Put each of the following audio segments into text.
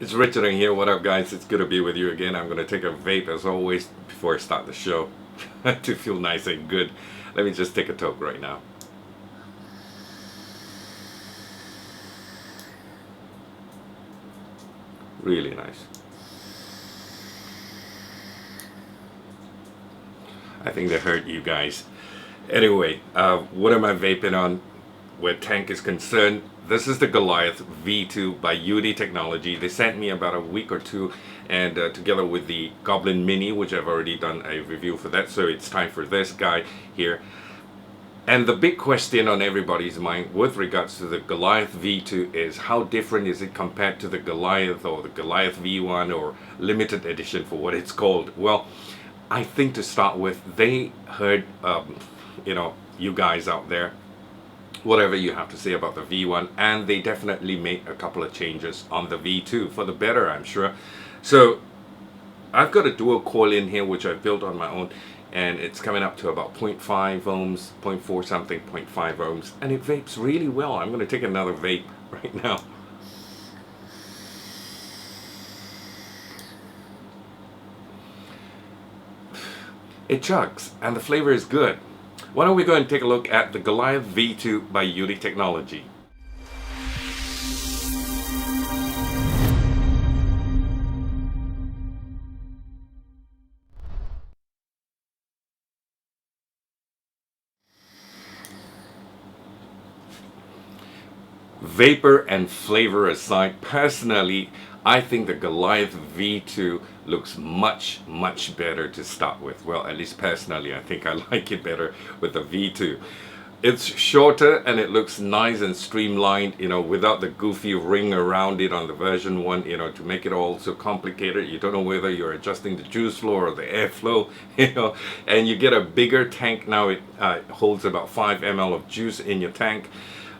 It's Richard here. What up, guys? It's good to be with you again. I'm going to take a vape as always before I start the show to feel nice and good. Let me just take a toke right now. Really nice. I think they hurt you guys. Anyway, what am I vaping on where tank is concerned? This is the Goliath V2 by Youde Technology. They sent me about a week or two, and together with the Goblin Mini, which I've already done a review for that, so it's time for this guy here. And the big question on everybody's mind with regards to the Goliath V2 is how different is it compared to the Goliath or the Goliath V1 or limited edition for what it's called. Well, I think to start with, they heard, you guys out there, whatever you have to say about the V1, and they definitely made a couple of changes on the V2 for the better, I'm sure. So I've got a dual coil in here which I built on my own, and it's coming up to about 0.5 ohms, 0.4 something, 0.5 ohms, and it vapes really well. I'm going to take another vape right now. It chugs, and the flavor is good. Why don't we go and take a look at the Goliath V2 by Youde Technology. Vapor and flavor aside, personally, I think the Goliath V2 looks much better to start with. Well, at least personally, I think I like it better with the V2. It's shorter and it looks nice and streamlined, without the goofy ring around it on the version 1, to make it all so complicated. You don't know whether you're adjusting the juice flow or the airflow, and you get a bigger tank now. It holds about 5 ml of juice in your tank.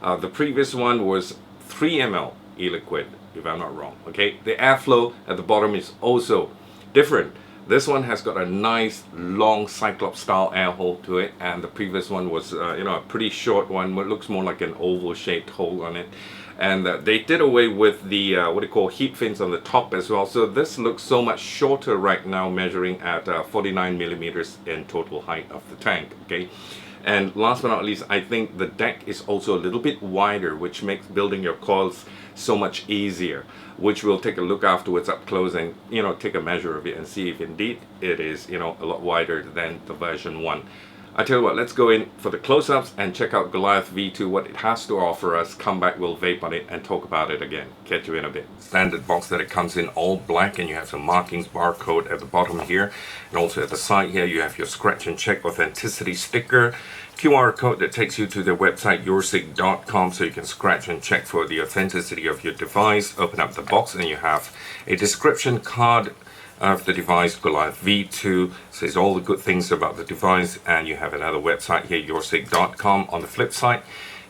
The previous one was 3 ml eliquid, if I'm not wrong. Okay, the airflow at the bottom is also different. This one has got a nice long cyclops style air hole to it, and the previous one was a pretty short one. It looks more like an oval shaped hole on it, and they did away with the what they call heat fins on the top as well. So this looks so much shorter right now, measuring at 49 millimeters in total height of the tank. Okay. And last but not least, I think the deck is also a little bit wider, which makes building your coils so much easier, which we'll take a look afterwards up close and take a measure of it and see if indeed it is a lot wider than the version 1. I tell you what, let's go in for the close-ups and check out Goliath V2, what it has to offer us. Come back, we'll vape on it and talk about it again. Catch you in a bit. Standard box that it comes in, all black, and you have some markings, barcode at the bottom here, and also at the side here you have your scratch and check authenticity sticker, QR code that takes you to the website yoursig.com, so you can scratch and check for the authenticity of your device. Open up the box and you have a description card of the device. Goliath V2 says all the good things about the device, and you have another website here, yoursig.com. On the flip side,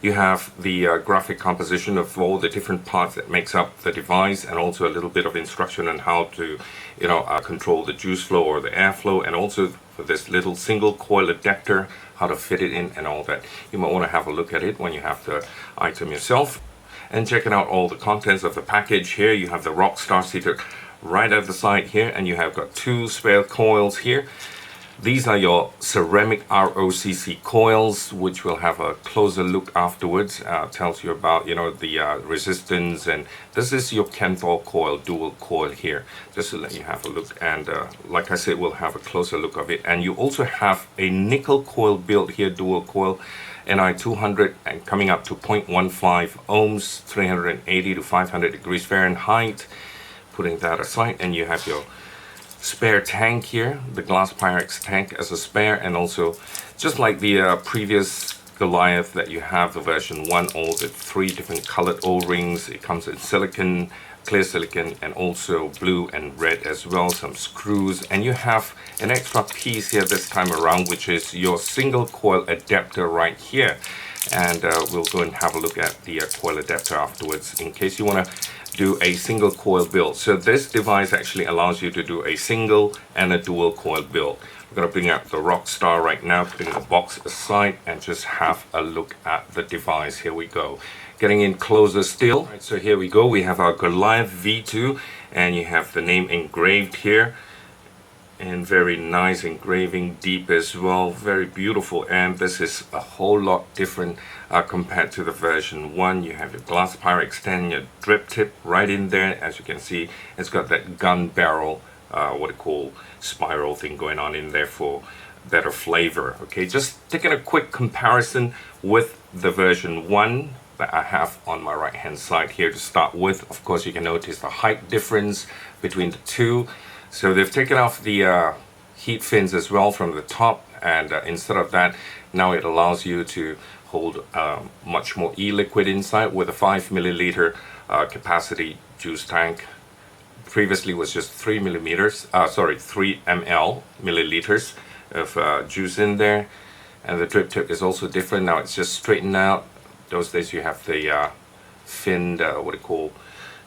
you have the graphic composition of all the different parts that makes up the device, and also a little bit of instruction on how to control the juice flow or the airflow, and also for this little single coil adapter, how to fit it in and all that. You might want to have a look at it when you have the item yourself. And checking out all the contents of the package here, you have the Rockstar seater right at the side here, and you have got 2 spare coils here. These are your ceramic ROCC coils, which we'll have a closer look afterwards. Tells you about the resistance, and this is your Kenthal coil, dual coil here, just to let you have a look. And like I said, we'll have a closer look of it. And you also have a nickel coil built here, dual coil, NI 200, and coming up to 0.15 ohms, 380 to 500 degrees Fahrenheit. Putting that aside, and you have your spare tank here, the glass Pyrex tank as a spare, and also just like the previous Goliath that you have, the version 1, all the 3 different colored O-rings. It comes in silicon, clear silicon, and also blue and red as well, some screws, and you have an extra piece here this time around, which is your single coil adapter right here. And we'll go and have a look at the coil adapter afterwards in case you want to do a single coil build. So this device actually allows you to do a single and a dual coil build. We're going to bring up the Rockstar right now, putting the box aside, and just have a look at the device. Here we go. Getting in closer still. Right, so here we go. We have our Goliath V2, and you have the name engraved here, and very nice engraving, deep as well, very beautiful. And this is a whole lot different compared to the version 1. You have your glass Pyrex 10, your drip tip right in there. As you can see, it's got that gun barrel, what I call spiral thing going on in there for better flavor. Okay, just taking a quick comparison with the version 1 that I have on my right hand side here to start with. Of course, you can notice the height difference between the two. So they've taken off the heat fins as well from the top, and instead of that, now it allows you to hold much more e-liquid inside with a 5 milliliter capacity juice tank. Previously was just 3 milliliters of juice in there, and the drip tip is also different. Now it's just straightened out. Those days you have the finned what I call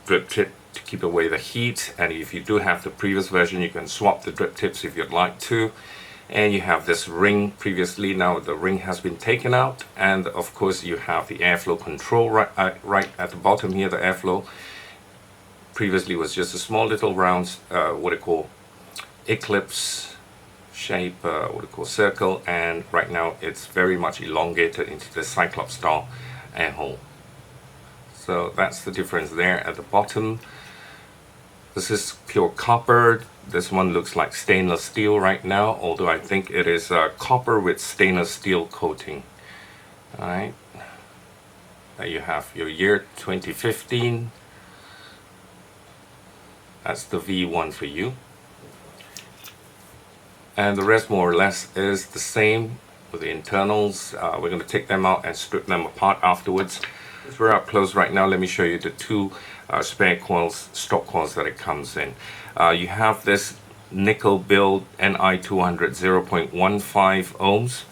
drip tip to keep away the heat, and if you do have the previous version, you can swap the drip tips if you'd like to. And you have this ring previously, now the ring has been taken out, and of course you have the airflow control right at the bottom here. The airflow previously was just a small little round what I call eclipse shape, what I call circle, and right now it's very much elongated into the cyclops style air hole. So that's the difference there at the bottom. This is pure copper. This one looks like stainless steel right now, although I think it is copper with stainless steel coating. Alright, there you have your year 2015. That's the V1 for you. And the rest more or less is the same with the internals. We're going to take them out and strip them apart afterwards. As we're up close right now, let me show you the two spare coils, stock coils that it comes in. You have this nickel build NI200 0.15 ohms.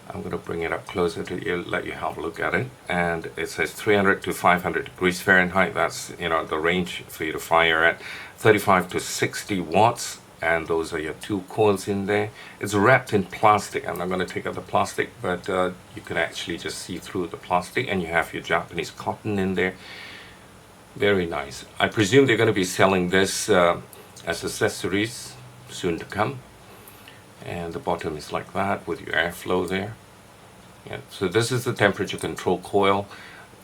I'm going to bring it up closer to you, let you have a look at it. And it says 300 to 500 degrees Fahrenheit. That's, you know, the range for you to fire at. 35 to 60 watts. And those are your two coils in there. It's wrapped in plastic. I'm not going to take out the plastic, but you can actually just see through the plastic, and you have your Japanese cotton in there. Very nice. I presume they're going to be selling this as accessories soon to come. And the bottom is like that with your airflow there. Yeah. So this is the temperature control coil,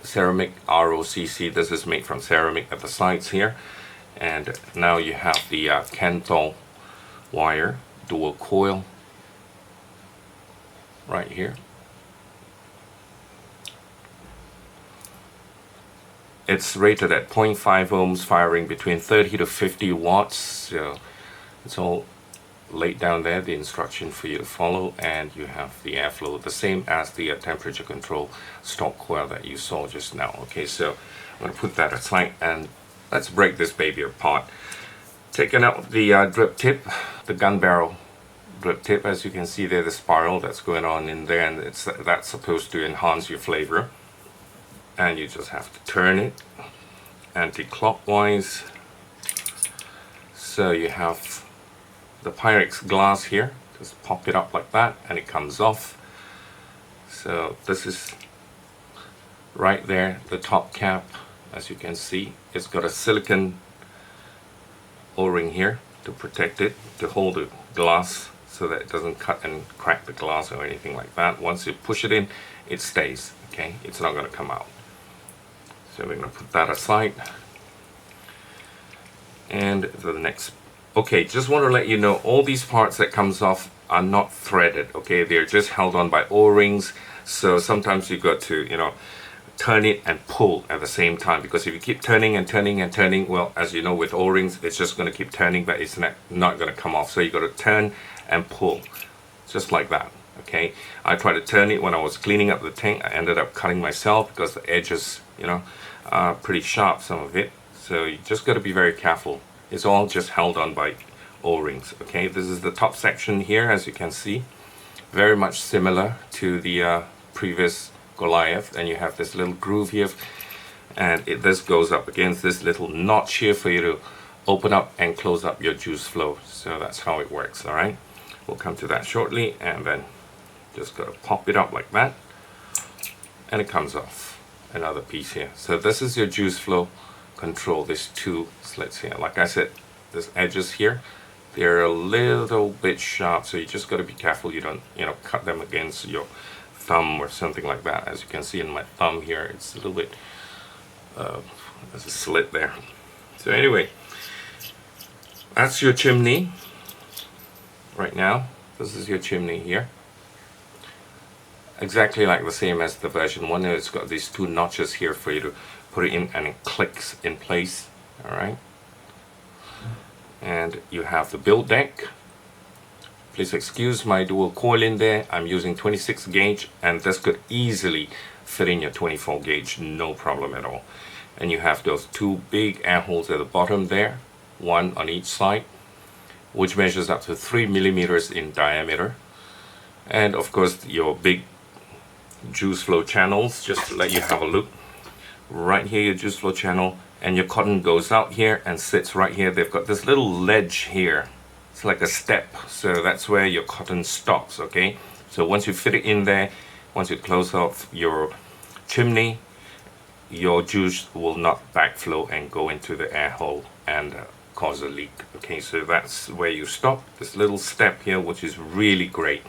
ceramic ROCC. This is made from ceramic at the sides here. And now you have the Kanto wire dual coil right here. It's rated at 0.5 ohms, firing between 30 to 50 watts. So it's all laid down there, the instruction for you to follow, and you have the airflow, the same as the temperature control stock coil that you saw just now. Okay, so I'm going to put that aside and let's break this baby apart. Taking out the drip tip, the gun barrel drip tip. As you can see there, the spiral that's going on in there, and that's supposed to enhance your flavor. And you just have to turn it anti-clockwise. So you have the Pyrex glass here. Just pop it up like that and it comes off. So this is right there, the top cap. As you can see, it's got a silicone O-ring here to protect it, to hold the glass so that it doesn't cut and crack the glass or anything like that. Once you push it in, it stays, okay? It's not going to come out. So we're going to put that aside. And the next, okay, just want to let you know, all these parts that comes off are not threaded, okay? They're just held on by O-rings. So sometimes you got to, you know, turn it and pull at the same time, because if you keep turning and turning and turning, well, as you know, with O-rings, it's just going to keep turning, but it's not going to come off. So you got to turn and pull, just like that. Okay, I tried to turn it when I was cleaning up the tank. I ended up cutting myself because the edges, you know, are pretty sharp, some of it. So you just got to be very careful. It's all just held on by O-rings. Okay, this is the top section here, as you can see, very much similar to the previous Goliath, and you have this little groove here, and this goes up against this little notch here for you to open up and close up your juice flow. So that's how it works. All right, we'll come to that shortly. And then just gotta pop it up like that, and it comes off. Another piece here. So this is your juice flow control these two slits here. Like I said, these edges here, they're a little bit sharp, so you just got to be careful you don't, cut them against your thumb or something like that. As you can see in my thumb here, it's a little bit, there's a slit there. So anyway, that's your chimney right now. This is your chimney here. Exactly like the same as the version 1. It's got these two notches here for you to put it in, and it clicks in place. Alright. And you have the build deck. Please excuse my dual coil in there. I'm using 26 gauge, and this could easily fit in your 24 gauge, no problem at all. And you have those two big air holes at the bottom there, one on each side, which measures up to 3 millimeters in diameter. And of course your big juice flow channels, just to let you have a look. Right here, your juice flow channel, and your cotton goes out here and sits right here. They've got this little ledge here. It's like a step, so that's where your cotton stops, okay? So once you fit it in there, once you close off your chimney, your juice will not backflow and go into the air hole and cause a leak. Okay, so that's where you stop. This little step here, which is really great.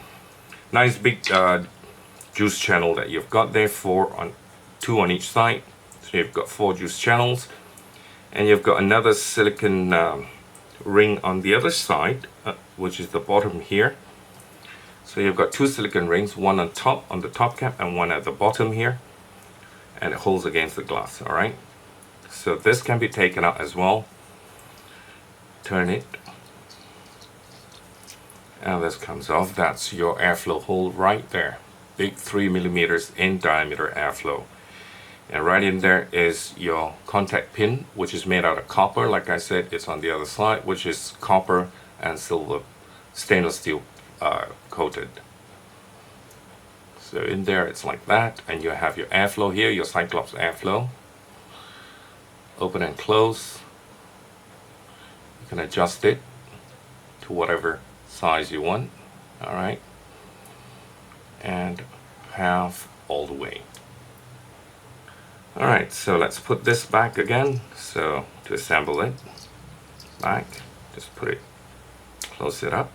Nice big juice channel that you've got there, two on each side. So you've got 4 juice channels, and you've got another silicon ring on the other side, which is the bottom here. So you've got 2 silicon rings, one on the top cap, and one at the bottom here, and it holds against the glass. All right, so this can be taken out as well. Turn it, and this comes off. That's your airflow hole right there. Big 3 millimeters in diameter airflow. And right in there is your contact pin, which is made out of copper. Like I said, it's on the other side, which is copper and silver, stainless steel coated. So in there it's like that, and you have your airflow here, your Cyclops airflow. Open and close. You can adjust it to whatever size you want. Alright. And half all the way. Alright, so let's put this back again. So to assemble it back, just put it, close it up.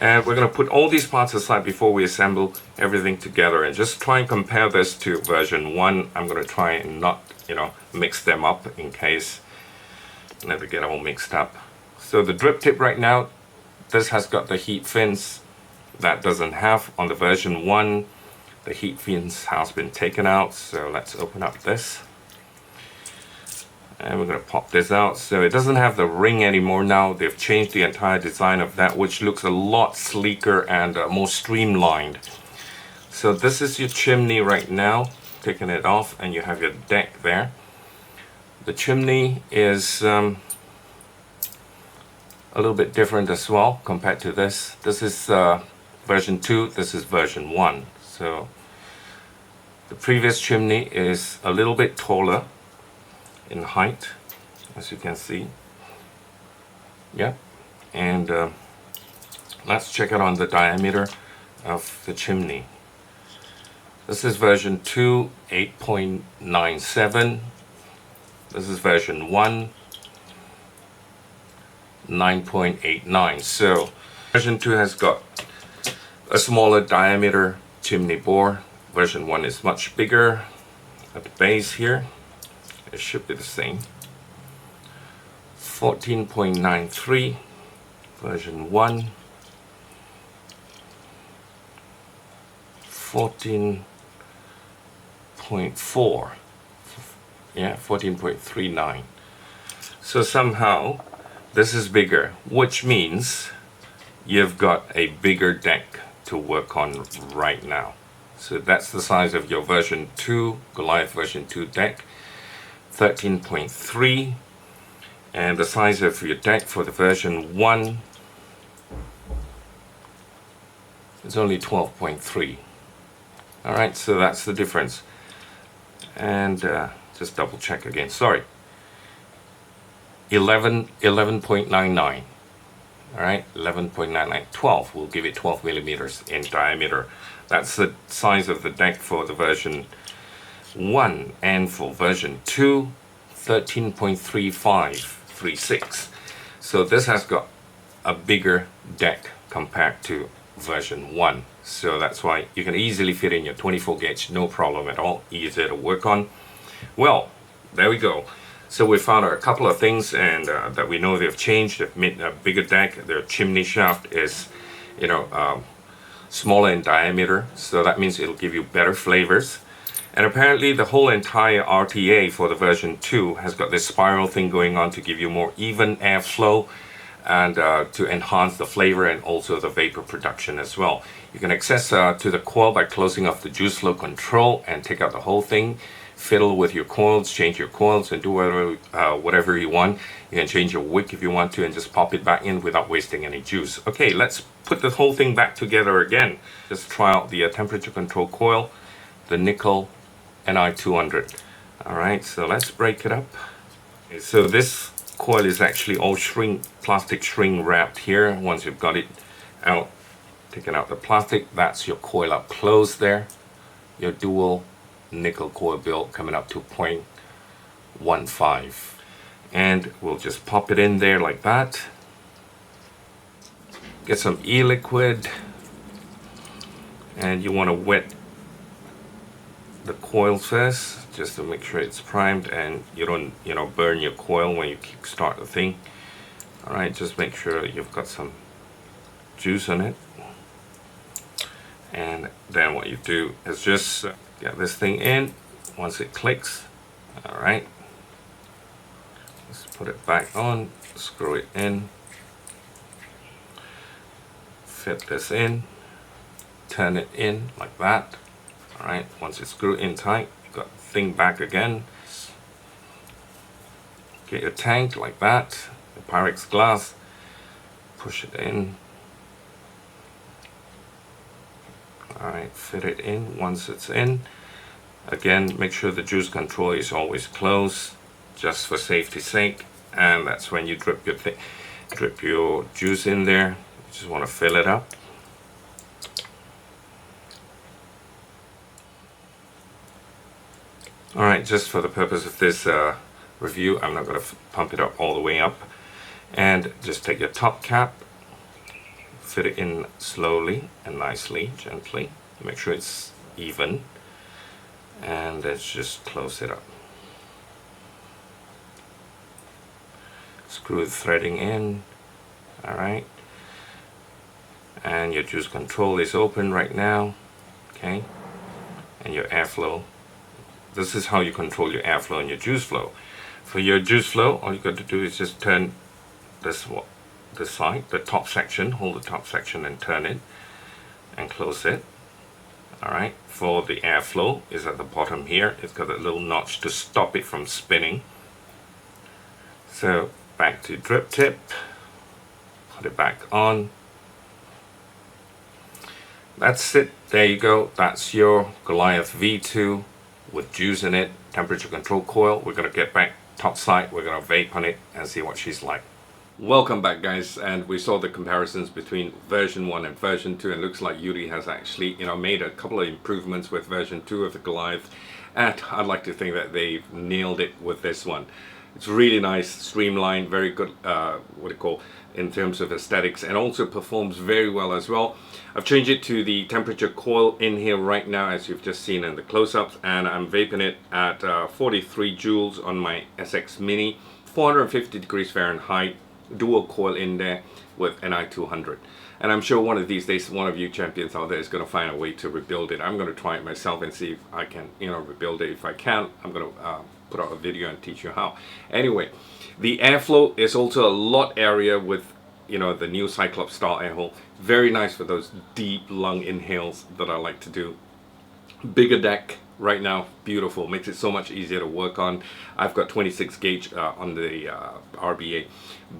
And we're going to put all these parts aside before we assemble everything together, and just try and compare this to version 1. I'm going to try and not, mix them up in case they get all mixed up. So the drip tip right now, this has got the heat fins. That doesn't have on the version 1. The heat fins has been taken out. So let's open up this. And we're going to pop this out. So it doesn't have the ring anymore now. They've changed the entire design of that, which looks a lot sleeker and more streamlined. So this is your chimney right now. Taking it off, and you have your deck there. The chimney is a little bit different as well compared to this. This is version 2, this is version 1. So the previous chimney is a little bit taller in height, as you can see. Yeah, and let's check it on the diameter of the chimney. This is version 2, 8.97. This is version 1, 9.89. So version 2 has got a smaller diameter chimney bore. Version 1 is much bigger at the base here. It should be the same. 14.93 version 1, 14.4, yeah, 14.39. So somehow this is bigger, which means you've got a bigger deck to work on right now. So that's the size of your version 2, Goliath version 2 deck, 13.3. And the size of your deck for the version 1 is only 12.3. Alright, so that's the difference. And just double check again, sorry. 11.99. Alright, 11.99, 12. We'll give it 12 millimeters in diameter. That's the size of the deck for the version 1, and for version 2, 13.3536. So this has got a bigger deck compared to version 1. So that's why you can easily fit in your 24 gauge, no problem at all, easier to work on. Well, there we go. So we found out a couple of things, and that we know they've changed. They've made a bigger deck. Their chimney shaft is, smaller in diameter, so that means it'll give you better flavors. And apparently the whole entire RTA for the version 2 has got this spiral thing going on to give you more even airflow and to enhance the flavor and also the vapor production as well. You can access to the coil by closing off the juice flow control and take out the whole thing. Fiddle with your coils, change your coils, and do whatever you want. You can change your wick if you want to and just pop it back in without wasting any juice. Okay, let's put the whole thing back together again. Just try out the temperature control coil, the nickel Ni200. Alright, so let's break it up. Okay, so this coil is actually all plastic shrink wrapped here. Once you've got it out, taken out the plastic, that's your coil up close there. Your dual nickel coil build coming up to 0.15, and we'll just pop it in there like that. Get some e-liquid, and you want to wet the coil first just to make sure it's primed and you don't burn your coil when you start the thing. Alright, just make sure you've got some juice on it, and then what you do is just get this thing in once it clicks. Alright, let's put it back on, screw it in, fit this in, turn it in like that. Alright, once it's screwed in tight, you got the thing back again. Get your tank like that, the Pyrex glass, push it in. Alright, fit it in. Once it's in, again, make sure the juice control is always closed, just for safety's sake. And that's when you drip your juice in there. You just want to fill it up. Alright, just for the purpose of this review, I'm not going to pump it up all the way up. And just take your top cap, fit it in slowly and nicely, gently. Make sure it's even. And let's just close it up. Screw the threading in. Alright. And your juice control is open right now. Okay. And your airflow. This is how you control your airflow and your juice flow. For your juice flow, all you got to do is just turn this side, the top section, hold the top section and turn it and close it. Alright, for the airflow is at the bottom here. It's got a little notch to stop it from spinning. So back to drip tip, put it back on. That's it, there you go. That's your Goliath V2 with juice in it, temperature control coil. We're going to get back top side, we're going to vape on it and see what she's like. Welcome back, guys, and we saw the comparisons between version 1 and version 2, and it looks like Youde has actually made a couple of improvements with version 2 of the Goliath, and I'd like to think that they've nailed it with this one. It's really nice, streamlined, very good, in terms of aesthetics, and also performs very well as well. I've changed it to the temperature coil in here right now, as you've just seen in the close-ups, and I'm vaping it at 43 joules on my SX Mini, 450 degrees Fahrenheit, dual coil in there with Ni200. And I'm sure one of these days, one of you champions out there is going to find a way to rebuild it. I'm going to try it myself and see if I can, rebuild it. If I can, I'm going to put out a video and teach you how. Anyway, the airflow is also a lot area with, the new Cyclops style air hole. Very nice for those deep lung inhales that I like to do. Bigger deck right now, beautiful, makes it so much easier to work on. I've got 26 gauge on the RBA,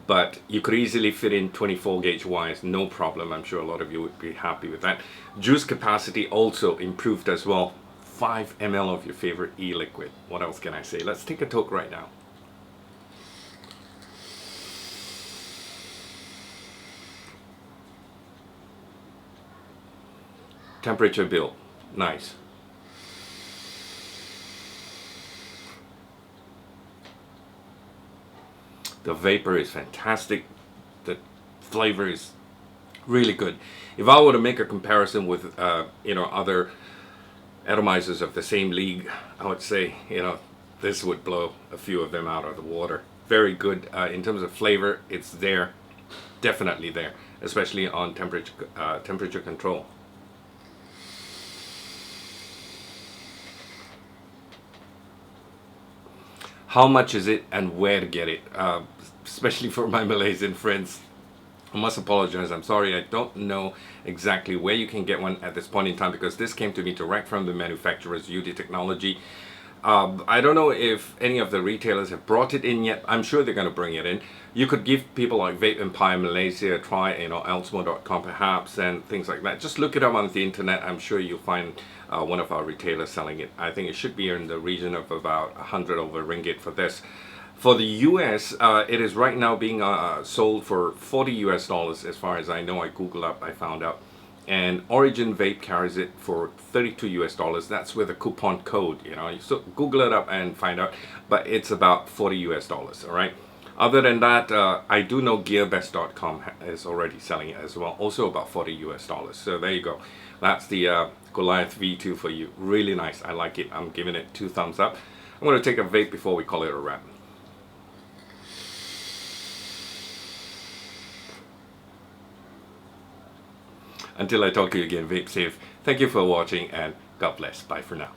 but you could easily fit in 24 gauge wires, no problem. I'm sure a lot of you would be happy with that. Juice capacity also improved as well. 5 ml of your favorite e-liquid. What else can I say? Let's take a toke right now. Temperature build, nice. The vapor is fantastic. The flavor is really good. If I were to make a comparison with other atomizers of the same league, I would say this would blow a few of them out of the water. Very good in terms of flavor. It's there, definitely there, especially on temperature control. How much is it and where to get it? Especially for my Malaysian friends, I must apologize. I'm sorry, I don't know exactly where you can get one at this point in time, because this came to me direct from the manufacturer's Youde Technology. I don't know if any of the retailers have brought it in yet. I'm sure they're going to bring it in. You could give people like Vape Empire Malaysia a try, elsmo.com perhaps, and things like that. Just look it up on the internet. I'm sure you'll find one of our retailers selling it. I think it should be in the region of about 100 over ringgit for this. For the US, it is right now being sold for $40 as far as I know. I Googled up, I found out. And Origin Vape carries it for $32. That's with a coupon code, So Google it up and find out. But it's about $40, all right? Other than that, I do know gearbest.com is already selling it as well. Also about $40. So there you go. That's the Goliath V2 for you. Really nice. I like it. I'm giving it 2 thumbs up. I'm going to take a vape before we call it a wrap. Until I talk to you again, vape safe. Thank you for watching, and God bless. Bye for now.